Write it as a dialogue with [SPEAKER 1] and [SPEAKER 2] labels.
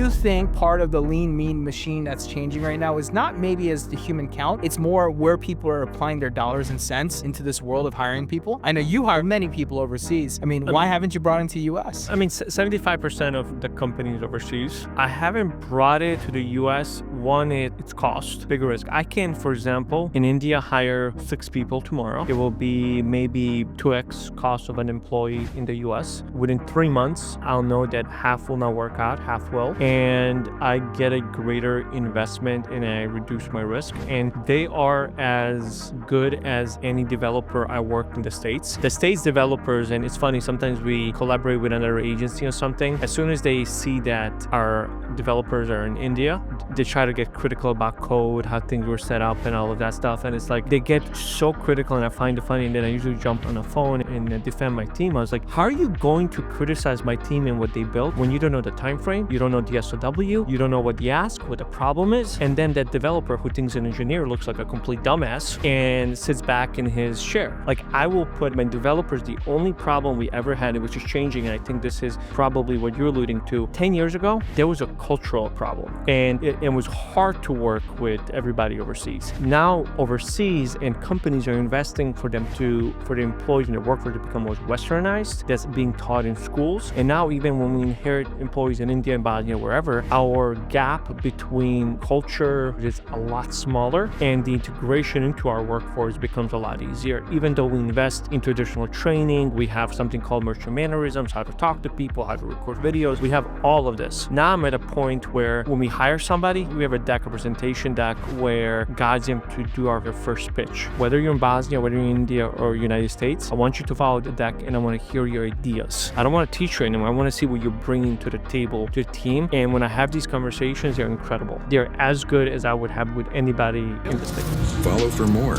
[SPEAKER 1] you think part of the lean mean machine that's changing right now is not maybe as the human count, it's more where people are applying their dollars and cents into this world of hiring people? I know you hire many people overseas. I mean, why haven't you brought into US?
[SPEAKER 2] I mean, 75% of the companies overseas. I haven't brought it to the US. One, it's cost, bigger risk. I can, for example, in India, hire 6 people tomorrow. It will be maybe 2x cost of an employee in the US. Within 3 months, I'll know that half will not work out, half will. And I get a greater investment and I reduce my risk. And they are as good as any developer I worked in the States. The States developers, and it's funny, sometimes we collaborate with another agency or something. As soon as they see that our developers are in India, they try to get critical about code, how things were set up and all of that stuff. And it's like, they get so critical and I find it funny. And then I usually jump on the phone and defend my team. I was like, how are you going to criticize my team and what they built when you don't know the time frame, you don't know the SOW, you don't know what the ask, what the problem is, and then that developer who thinks an engineer looks like a complete dumbass and sits back in his chair. Like, I will put my developers, the only problem we ever had, which is changing, and I think this is probably what you're alluding to, 10 years ago, there was a cultural problem and it was hard to work with everybody overseas. Now overseas and companies are investing for the employees and the workforce to become more westernized. That's being taught in schools. And now even when we inherit employees in India and Bosnia, wherever, our gap between culture is a lot smaller and the integration into our workforce becomes a lot easier. Even though we invest in traditional training, we have something called merchant mannerisms, how to talk to people, how to record videos. We have all of this. Now I'm at a point where when we hire somebody, we have a deck, a presentation deck where guides them to do our first pitch. Whether you're in Bosnia, whether you're in India or United States, I want you to follow the deck and I want to hear your ideas. I don't want to teach you anymore. I want to see what you're bringing to the table, to the team. And when I have these conversations, they're incredible. They're as good as I would have with anybody in the States.
[SPEAKER 3] Follow for more